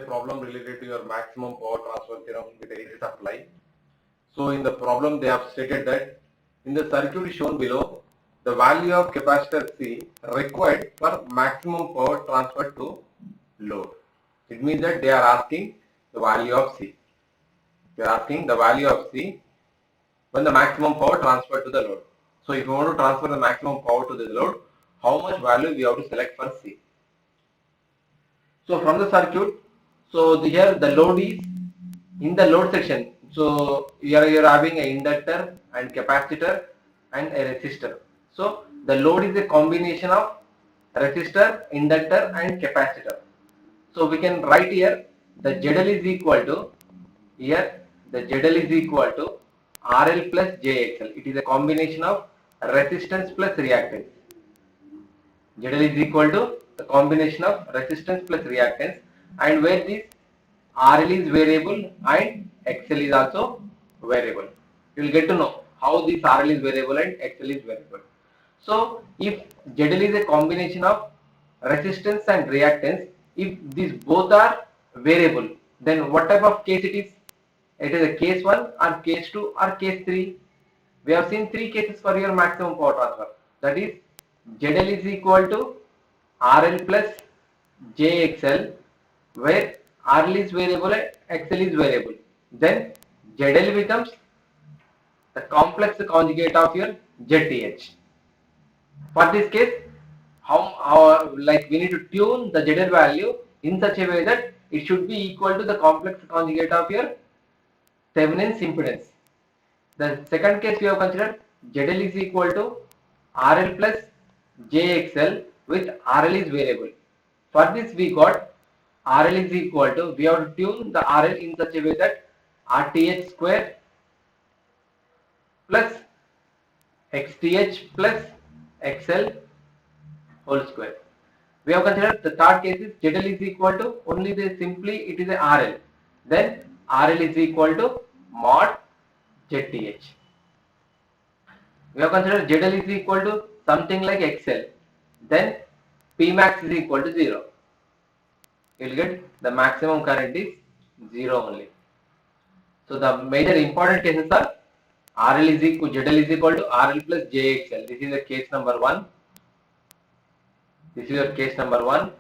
problem related to your maximum power transfer theorem with AC supply. So in the problem they have stated that in the circuit shown below, the value of capacitor C required for maximum power transfer to load. It means that they are asking the value of C. They are asking the value of C when the maximum power transfer to the load. So if you want to transfer the maximum power to the load, how much value we have to select for C? So from the circuit, so here the load is in the load section. So you are having an inductor and capacitor and a resistor. So the load is a combination of resistor, inductor and capacitor. So we can write here the ZL is equal to, here the ZL is equal to RL plus JXL. It is a combination of resistance plus reactance. ZL is equal to the combination of resistance plus reactance, and where this RL is variable and XL is also variable. You will get to know how this RL is variable and XL is variable. So if ZL is a combination of resistance and reactance, if these both are variable, then what type of case it is? It is a case 1 or case 2 or case 3. We have seen 3 cases for your maximum power transfer. That is ZL is equal to RL plus JXL, where RL is variable and XL is variable. Then ZL becomes the complex conjugate of your ZTH. For this case, like we need to tune the ZL value in such a way that it should be equal to the complex conjugate of your Thevenin's impedance. The second case we have considered ZL is equal to RL plus JXL with RL is variable. For this we got RL is equal to, we have to tune the RL in such a way that RTH square plus XTH plus XL whole square. We have considered the third case is ZL is equal to, only the simply it is a RL. Then RL is equal to mod ZTH. We have considered ZL is equal to something like XL. Then Pmax is equal to 0. You will get the maximum current is 0 only. So the major important cases are RL is equal, ZL is equal to RL plus JXL. This is the case number 1. This is your case number 1.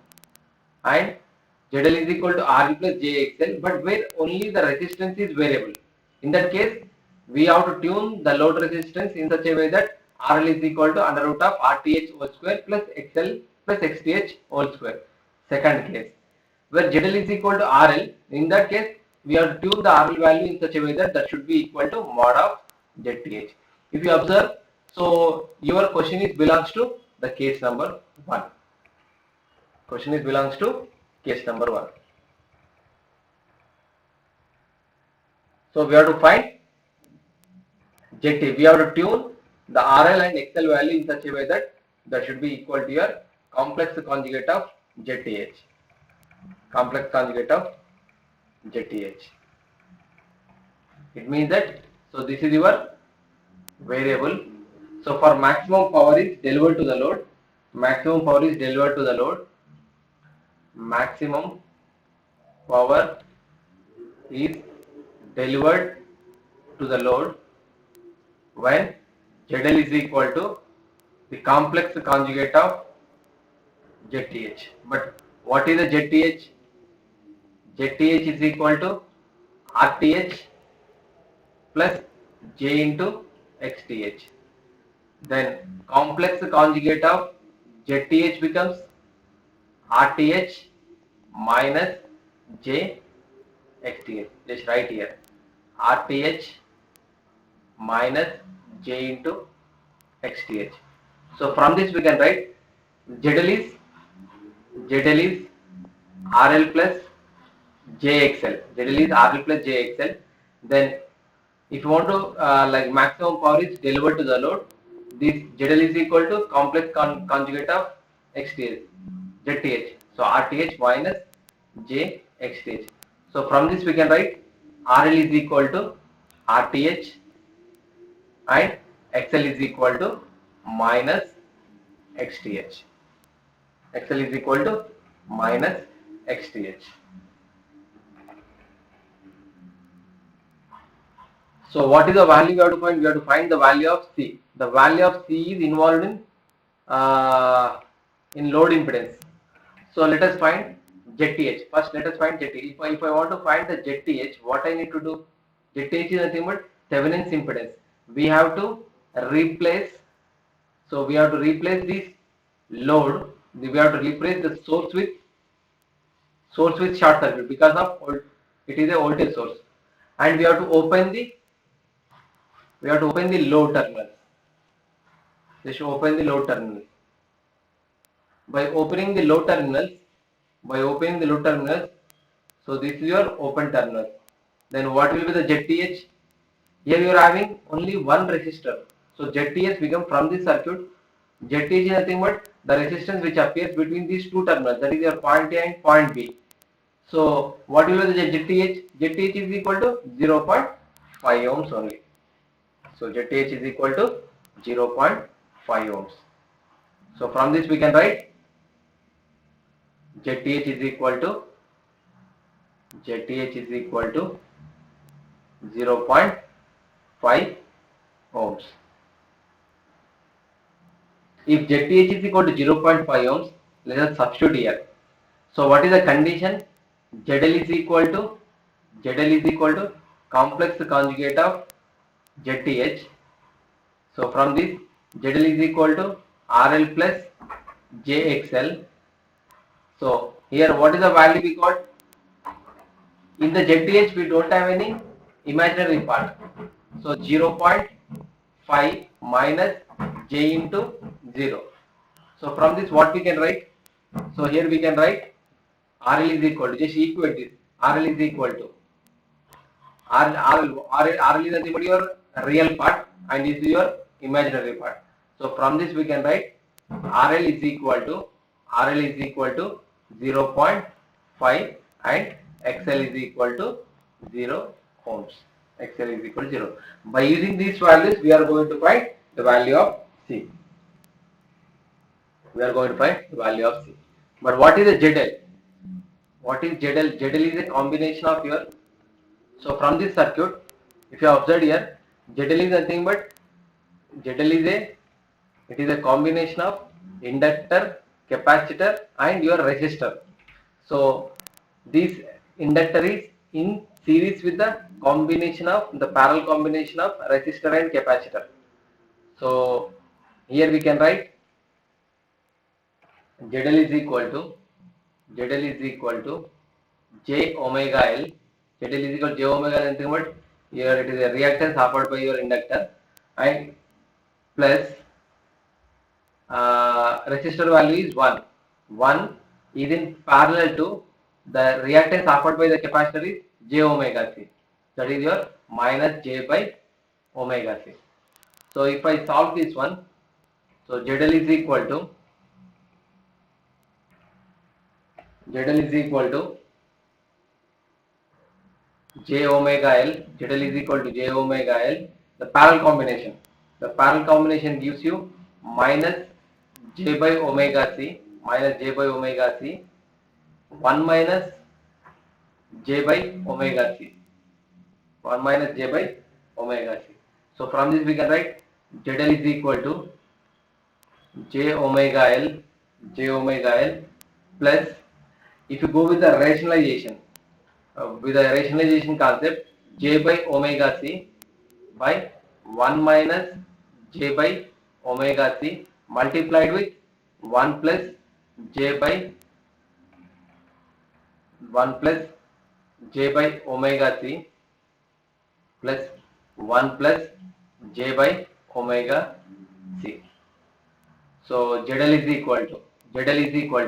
And ZL is equal to RL plus JXL, but where only the resistance is variable. In that case, we have to tune the load resistance in such a way that RL is equal to under root of RTH whole square plus XL plus XTH whole square. Second case, where ZL is equal to RL, in that case, we have to tune the RL value in such a way that that should be equal to mod of ZTH. If you observe, so your question is belongs to the case number 1. Question is belongs to case number 1. So we have to find ZT. We have to tune the RL and XL value in such a way that that should be equal to your complex conjugate of ZTH. Complex conjugate of ZTH. It means that, so this is your variable. So for maximum power is delivered to the load. Maximum power is delivered to the load. Maximum power is delivered to the load when ZL is equal to the complex conjugate of ZTH. But what is the ZTH? ZTH is equal to RTH plus J into XTH. Then complex conjugate of ZTH becomes RTH minus J XTH. Just write here RTH minus J into XTH. So from this we can write ZL is RL plus JXL. ZL is RL plus JXL. Then if you want to like maximum power is delivered to the load, this ZL is equal to complex conjugate of XTH, ZTH. So RTH minus J XTH. So from this we can write RL is equal to RTH and XL is equal to minus XTH. XL is equal to minus XTH. So what is the value we have to find? We have to find the value of C. The value of C is involved in load impedance. So let us find ZTH. First let us find ZTH. If I want to find the ZTH, what I need to do? ZTH is nothing but Thevenin's impedance. We have to replace, so we have to replace this load, we have to replace the source with short circuit because of it is a voltage source, and we have to open the load terminals. Just open the load terminals. By opening the load terminals, so this is your open terminal. Then what will be the ZTH? Here you are having only one resistor. So ZTH become from this circuit. ZTH is nothing but the resistance which appears between these two terminals, that is your point A and point B. So what will be the ZTH? ZTH is equal to 0.5 ohms only. So ZTH is equal to 0.5 ohms. So from this we can write ZTH is equal to 0.5 ohms. If ZTH is equal to 0.5 ohms, let us substitute here. So what is the condition? ZL is equal to complex conjugate of ZTH. So from this, ZL is equal to RL plus JXL. So here what is the value we got? In the ZTH we don't have any imaginary part. So 0.5 minus J into 0. So from this what we can write? So here we can write RL is equal to, just equate this. RL is equal to RL is nothing but your real part and this is your imaginary part. So from this we can write RL is equal to 0.5 and XL is equal to 0 ohms. XL is equal to 0. By using these values, we are going to find the value of C. But what is the ZL? What is ZL? ZL is a combination of your. So from this circuit, if you observe here, ZL is nothing but it is a combination of inductor, capacitor, and your resistor. So this inductor is in series with the parallel combination of resistor and capacitor. So here we can write ZL is equal to J omega L. ZL is equal to J omega L, nothing but here it is a reactance offered by your inductor and plus resistor value is 1. 1 is in parallel to the reactance offered by the capacitor is J omega C. That is your minus J by omega C. So if I solve this one, so ZL is equal to J omega L. ZL is equal to J omega L. The parallel combination gives you minus J by omega C, 1 minus J by omega C. So from this we can write ZL is equal to J omega L plus, if you go with the rationalization, concept, J by omega C by 1 minus J by omega C multiplied with 1 plus J by omega C plus 1 plus J by omega C. So ZL is equal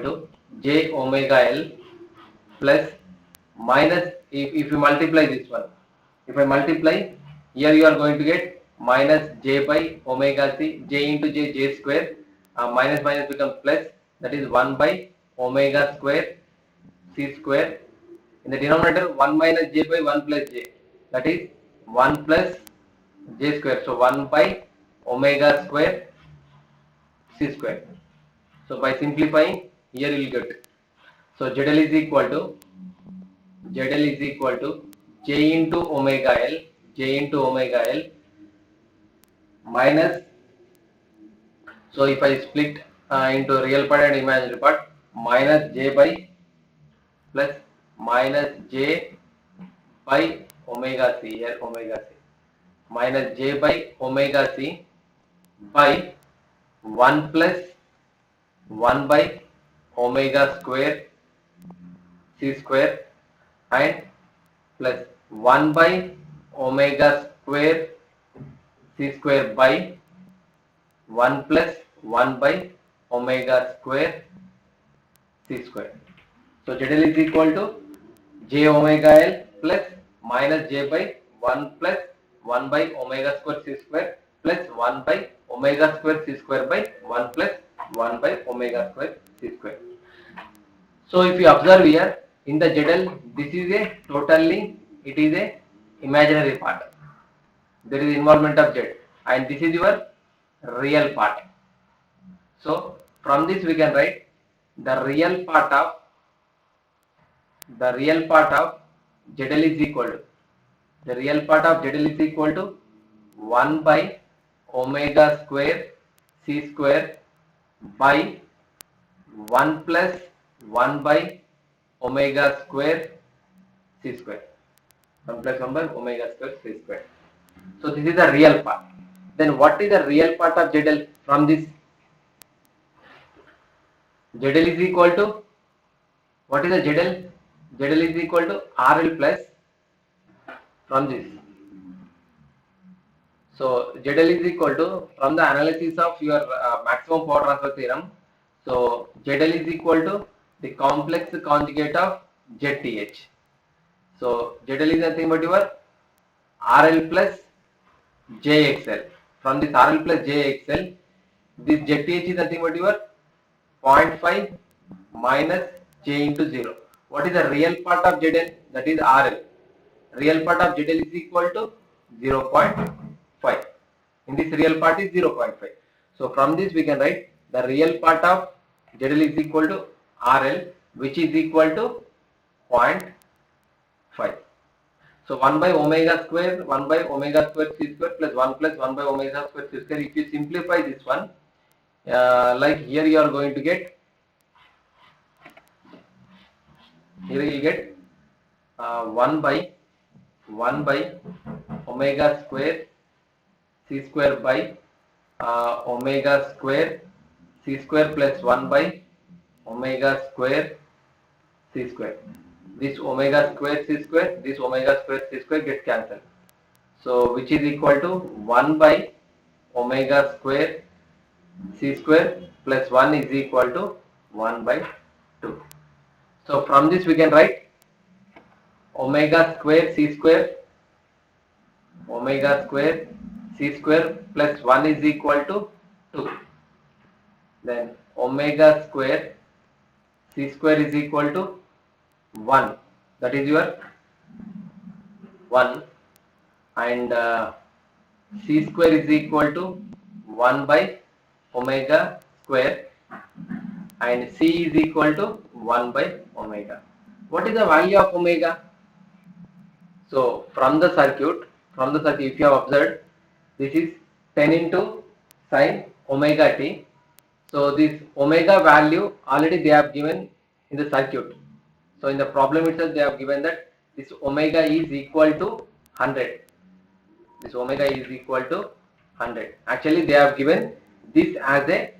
to J omega L plus minus, if you multiply this one, if I multiply here, you are going to get minus J by omega C, J into J square, minus becomes plus, that is 1 by omega square C square. In the denominator, 1 minus J by 1 plus J, that is 1 plus J square. So 1 by omega square C square. So by simplifying, here you will get. So ZL is equal to J into omega L, j into omega L minus, so if I split into real part and imaginary part, minus j by plus minus j by omega c, here omega c, minus j by omega c by 1 plus 1 by omega square c square and plus 1 by omega square c square by 1 plus 1 by omega square c square. So ZL is equal to j omega L plus minus j by 1 plus 1 by omega square c square plus 1 by omega square c square by 1 plus 1 by omega square c square. So if you observe here in the ZL, this is a totally, it is a imaginary part. There is involvement of Z, and this is your real part. So from this we can write the real part of ZL is equal to 1 by omega square c square by 1 plus 1 by omega square c square. 1 plus 1 by omega square c square. So this is the real part. Then what is the real part of ZL from this? ZL is equal to, what is the ZL? ZL is equal to RL plus, from this. So ZL is equal to, from the analysis of your maximum power transfer theorem, so ZL is equal to the complex conjugate of ZTH. So ZL is nothing but your RL plus JXL. From this RL plus JXL, this ZTH is nothing but your 0.5 minus J into 0. What is the real part of ZL? That is RL. Real part of ZL is equal to 0.5. In this real part is 0.5. So from this we can write the real part of ZL is equal to RL, which is equal to 0.5. So 1 by omega square c square plus 1 plus 1 by omega square c square. If you simplify this one, like here you are going to get, here you get 1 by omega square c square by omega square c square plus 1 by omega square c square. This omega square c square, this omega square c square get cancelled. So which is equal to 1 by omega square c square plus 1 is equal to 1 by 2. So from this we can write omega square c square plus 1 is equal to 2. Then omega square c square is equal to 1. That is your 1, and c square is equal to 1 by omega square, and c is equal to 1 by omega. What is the value of omega? So from the circuit, if you have observed, this is 10 into sine omega t. So this omega value already they have given in the circuit. So in the problem itself they have given that this omega is equal to 100. This omega is equal to 100. Actually they have given this as a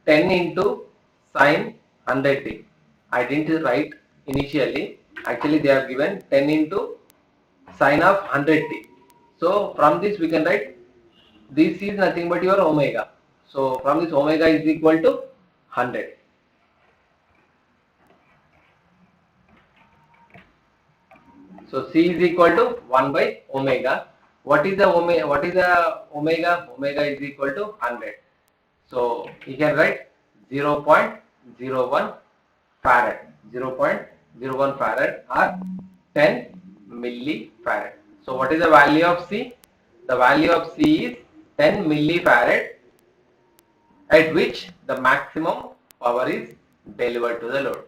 10 into sine 100t. I didn't write initially. Actually they have given 10 into sine of 100t. So from this we can write this is nothing but your omega. So from this omega is equal to 100. So C is equal to 1 by omega. What is the omega? Omega is equal to 100. So you can write 0.01 farad. 0.01 farad or 10 millifarad. So what is the value of C? The value of C is 10 millifarad, at which the maximum power is delivered to the load.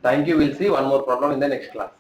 Thank you. We'll see one more problem in the next class.